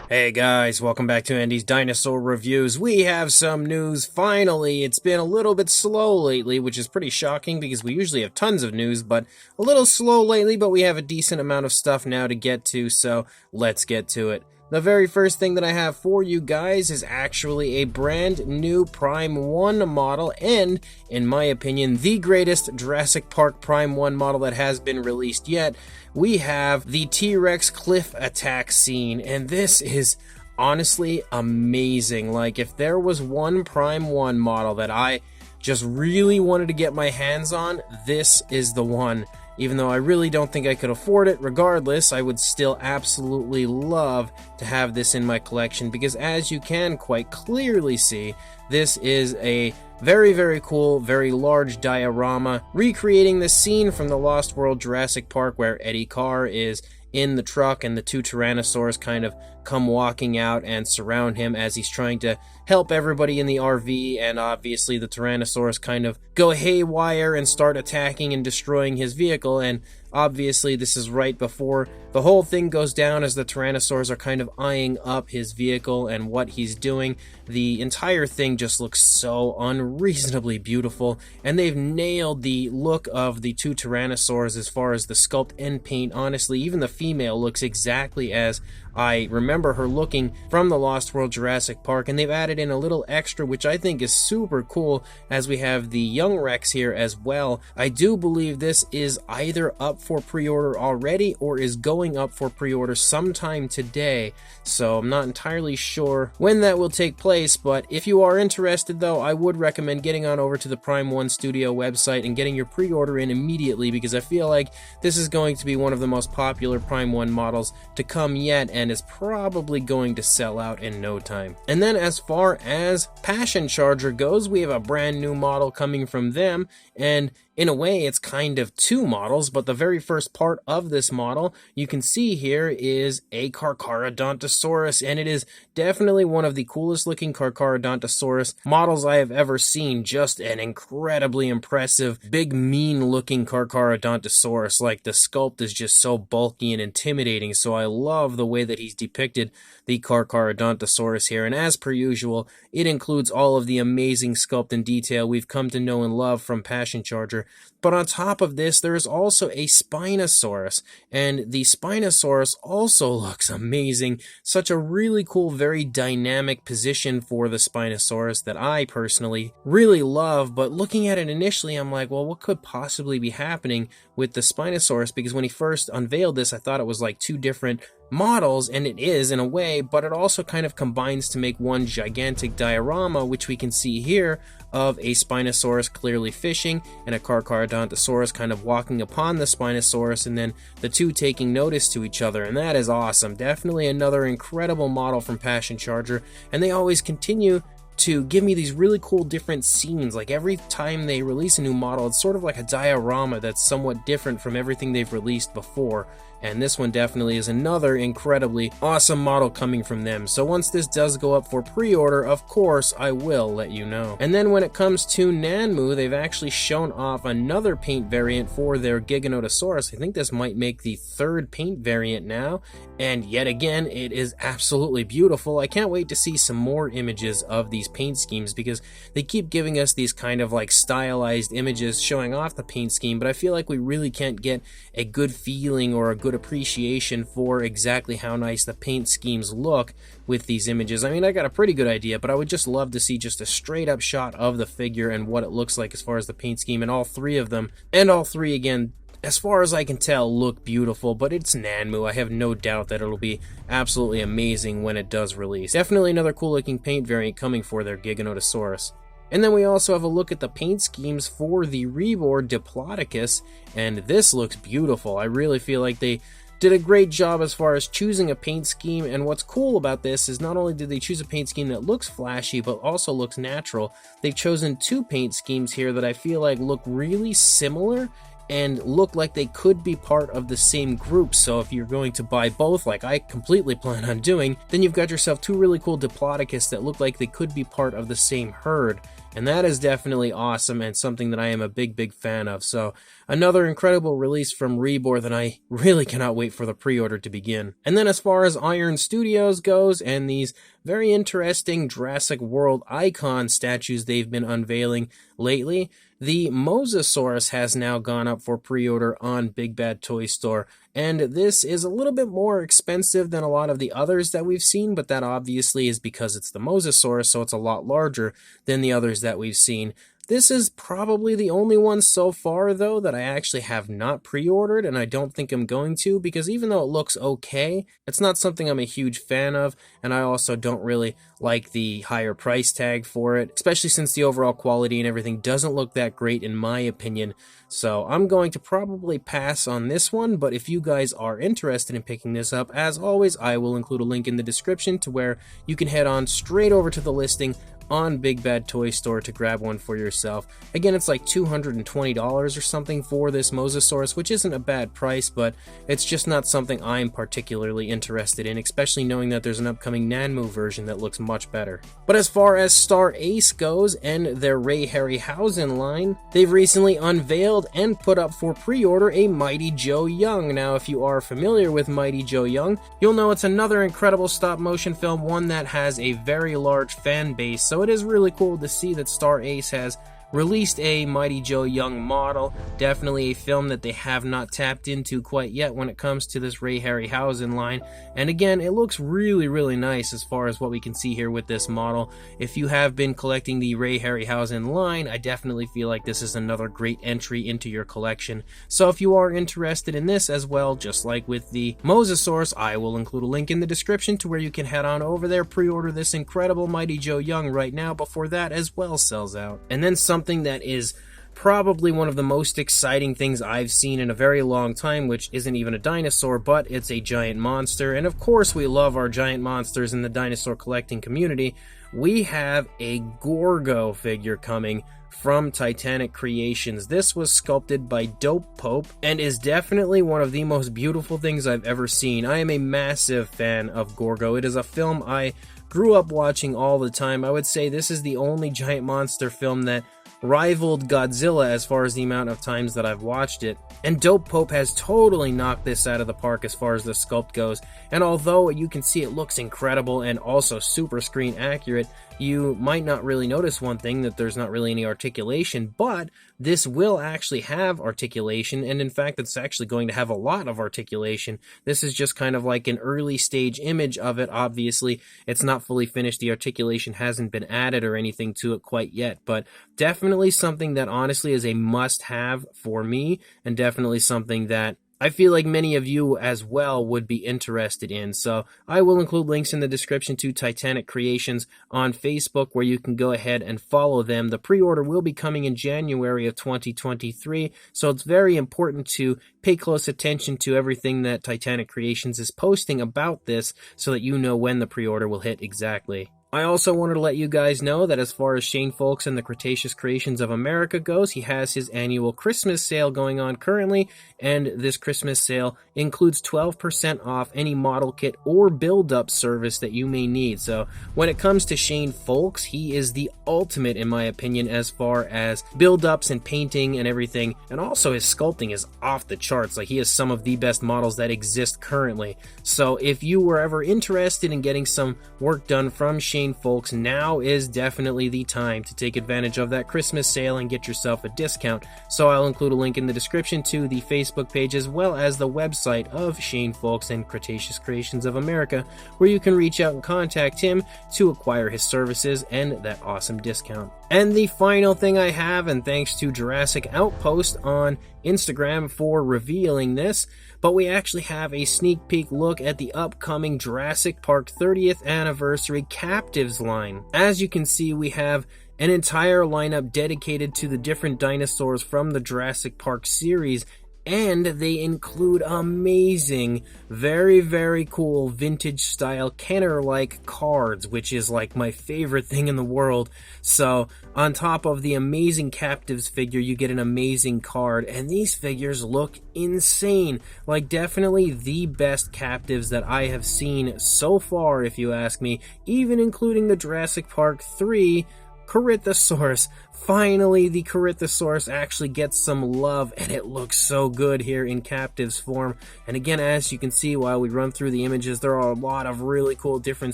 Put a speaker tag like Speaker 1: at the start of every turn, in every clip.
Speaker 1: Hey guys, welcome back to Andy's Dinosaur Reviews. We have some news, finally. It's been a little bit slow lately, which is pretty shocking because we usually have tons of news, but a little slow lately, but we have a decent amount of stuff now to get to, so let's get to it. The very first thing that I have for you guys is actually a brand new Prime 1 model, and, in my opinion, the greatest Jurassic Park Prime 1 model that has been released yet. We have the T-Rex cliff attack scene, and this is honestly amazing. Like, if there was one Prime 1 model that I just really wanted to get my hands on, this is the one. Even though I really don't think I could afford it, regardless, I would still absolutely love to have this in my collection because, as you can quite clearly see, this is a very cool, very large diorama recreating the scene from the Lost World Jurassic Park where Eddie Carr is in the truck and the two Tyrannosaurs kind of come walking out and surround him as he's trying to help everybody in the RV, and obviously the Tyrannosaurs kind of go haywire and start attacking and destroying his vehicle, and obviously this is right before the whole thing goes down as the Tyrannosaurs are kind of eyeing up his vehicle and what he's doing. The entire thing just looks so unreasonably beautiful, and they've nailed the look of the two Tyrannosaurs as far as the sculpt and paint. Honestly, even the female looks exactly as I remember her looking from the Lost World Jurassic Park, and they've added in a little extra which I think is super cool as we have the young Rex here as well. I do believe this is either up for pre-order already or is going up for pre-order sometime today, so I'm not entirely sure when that will take place, but if you are interested though, I would recommend getting on over to the Prime 1 Studio website and getting your pre-order in immediately because I feel like this is going to be one of the most popular Prime 1 models to come yet and is probably going to sell out in no time. And then as far as Passion Charger goes, we have a brand new model coming from them, and in a way it's kind of two models, but the very first part of this model you can see here is a Carcharodontosaurus, and it is definitely one of the coolest looking Carcharodontosaurus models I have ever seen. Just an incredibly impressive, big mean looking Carcharodontosaurus. Like, the sculpt is just so bulky and intimidating, so I love the way that he's depicted the Carcharodontosaurus here, and as per usual, it includes all of the amazing sculpt and detail we've come to know and love from Passion Charger. But on top of this, there is also a Spinosaurus, and the Spinosaurus also looks amazing. Such a really cool, very dynamic position for the Spinosaurus that I personally really love, but looking at it initially, I'm like, well, what could possibly be happening with the Spinosaurus? Because when he first unveiled this, I thought it was like two different models, and it is in a way, but it also kind of combines to make one gigantic diorama, which we can see here of a Spinosaurus clearly fishing and a Carcharodontosaurus kind of walking upon the Spinosaurus, and then the two taking notice to each other, and that is awesome. Definitely another incredible model from Passion Charger, and they always continue to give me these really cool different scenes. Like, every time they release a new model, it's sort of like a diorama that's somewhat different from everything they've released before, and this one definitely is another incredibly awesome model coming from them. So once this does go up for pre-order, of course I will let you know. And then when it comes to Nanmu, they've actually shown off another paint variant for their Giganotosaurus. I think this might make the third paint variant now, and yet again it is absolutely beautiful. I can't wait to see some more images of these paint schemes because they keep giving us these kind of like stylized images showing off the paint scheme, but I feel like we really can't get a good feeling or a good appreciation for exactly how nice the paint schemes look with these images. I mean, I got a pretty good idea, but I would just love to see just a straight up shot of the figure and what it looks like as far as the paint scheme, and all three of them, and all three again, as far as I can tell, look beautiful. But it's Nanmu. I have no doubt that it'll be absolutely amazing when it does release. Definitely another cool looking paint variant coming for their Giganotosaurus. And then we also have a look at the paint schemes for the Rebor Diplodocus, and this looks beautiful. I really feel like they did a great job as far as choosing a paint scheme, and what's cool about this is not only did they choose a paint scheme that looks flashy but also looks natural, they've chosen two paint schemes here that I feel like look really similar and look like they could be part of the same group. So if you're going to buy both, like I completely plan on doing, then you've got yourself two really cool Diplodocus that look like they could be part of the same herd. and that is definitely awesome and something that I am a big fan of. So another incredible release from Rebor that I really cannot wait for the pre-order to begin. And then as far as Iron Studios goes and these very interesting Jurassic World icon statues they've been unveiling lately, the Mosasaurus has now gone up for pre-order on Big Bad Toy Store, and this is a little bit more expensive than a lot of the others that we've seen, but that obviously is because it's the Mosasaurus, so it's a lot larger than the others that we've seen. This is probably the only one so far, though, that I actually have not pre-ordered, and I don't think I'm going to, because even though it looks okay, it's not something I'm a huge fan of, and I also don't really like the higher price tag for it, especially since the overall quality and everything doesn't look that great in my opinion. So I'm going to probably pass on this one, but if you guys are interested in picking this up, as always, I will include a link in the description to where you can head on straight over to the listing on Big Bad Toy Store to grab one for yourself. Again, it's like $220 or something for this Mosasaurus, which isn't a bad price, but it's just not something I'm particularly interested in, especially knowing that there's an upcoming Nanmu version that looks much better. But as far as Star Ace goes and their Harryhausen line, they've recently unveiled and put up for pre-order a Mighty Joe Young. Now, if you are familiar with Mighty Joe Young, you'll know it's another incredible stop-motion film, one that has a very large fan base. So it is really cool to see that Star Ace has released a Mighty Joe Young model. Definitely a film that they have not tapped into quite yet when it comes to this Harryhausen line. And again, it looks really nice as far as what we can see here with this model. If you have been collecting the Harryhausen line, I definitely feel like this is another great entry into your collection. So if you are interested in this as well, just like with the Mosasaurus, I will include a link in the description to where you can head on over there, pre-order this incredible Mighty Joe Young right now before that as well sells out. And then something that is probably one of the most exciting things I've seen in a very long time, which isn't even a dinosaur, but it's a giant monster. And of course, we love our giant monsters in the dinosaur collecting community. We have a Gorgo figure coming from Titanic Creations. This was sculpted by Dope Pope and is definitely one of the most beautiful things I've ever seen. I am a massive fan of Gorgo. It is a film I grew up watching all the time. I would say this is the only giant monster film that rivaled Godzilla as far as the amount of times that I've watched it. And Dope Pope has totally knocked this out of the park as far as the sculpt goes. And although you can see it looks incredible and also super screen accurate, you might not really notice one thing, that there's not really any articulation, but this will actually have articulation, and in fact it's actually going to have a lot of articulation. This is just kind of like an early stage image of it. Obviously it's not fully finished, the articulation hasn't been added or anything to it quite yet, but definitely something that honestly is a must-have for me, and definitely something that I feel like many of you as well would be interested in. So I will include links in the description to Titanic Creations on Facebook, where you can go ahead and follow them. The pre-order will be coming in January of 2023, so it's very important to pay close attention to everything that Titanic Creations is posting about this so that you know when the pre-order will hit exactly. I also wanted to let you guys know that as far as Shane Folks and the Cretaceous Creations of America goes, he has his annual Christmas sale going on currently, and this Christmas sale includes 12% off any model kit or build-up service that you may need. So when it comes to Shane Folks, he is the ultimate in my opinion as far as build-ups and painting and everything, and also his sculpting is off the charts. Like, he has some of the best models that exist currently. So if you were ever interested in getting some work done from Shane Folks, now is definitely the time to take advantage of that Christmas sale and get yourself a discount. So I'll include a link in the description to the Facebook page as well as the website of Shane Folks and Cretaceous Creations of America, where you can reach out and contact him to acquire his services and that awesome discount. And the final thing I have, and thanks to Jurassic Outpost on Instagram for revealing this, but we actually have a sneak peek look at the upcoming Jurassic Park 30th anniversary Captivz line. As you can see, we have an entire lineup dedicated to the different dinosaurs from the Jurassic Park series, and they include amazing, very cool vintage style Kenner-like cards, which is like my favorite thing in the world. So on top of the amazing Captivz figure, you get an amazing card, and these figures look insane. Like, definitely the best Captivz that I have seen so far, if you ask me, even including the Jurassic Park 3 Cretaceous. Finally, the Cretaceous actually gets some love, and it looks so good here in Captivz form. And again, as you can see while we run through the images, there are a lot of really cool different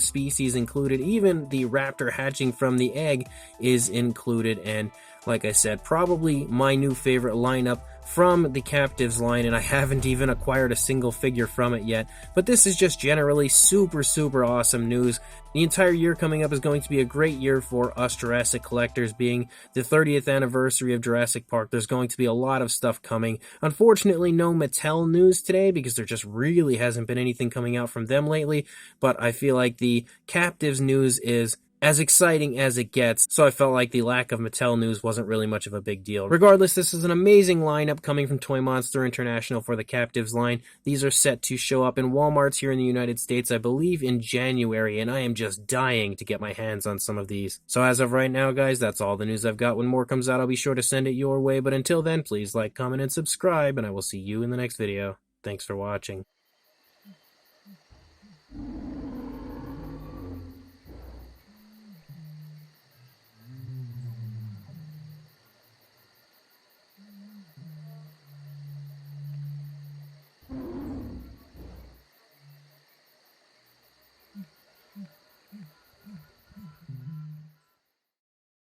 Speaker 1: species included. Even the raptor hatching from the egg is included, and like I said, probably my new favorite lineup from the Captivz line, and I haven't even acquired a single figure from it yet. But this is just generally super awesome news. The entire year coming up is going to be a great year for us Jurassic collectors, being the 30th anniversary of Jurassic Park. There's going to be a lot of stuff coming. Unfortunately, no Mattel news today because there just really hasn't been anything coming out from them lately, but I feel like the Captivz news is as exciting as it gets, so I felt like the lack of Mattel news wasn't really much of a big deal. Regardless, this is an amazing lineup coming from Toymonster International for the Captivz line. These are set to show up in Walmarts here in the United States, I believe in January, and I am just dying to get my hands on some of these. So as of right now, guys, that's all the news I've got. When more comes out, I'll be sure to send it your way, but until then, please like, comment, and subscribe, and I will see you in the next video. Thanks for watching.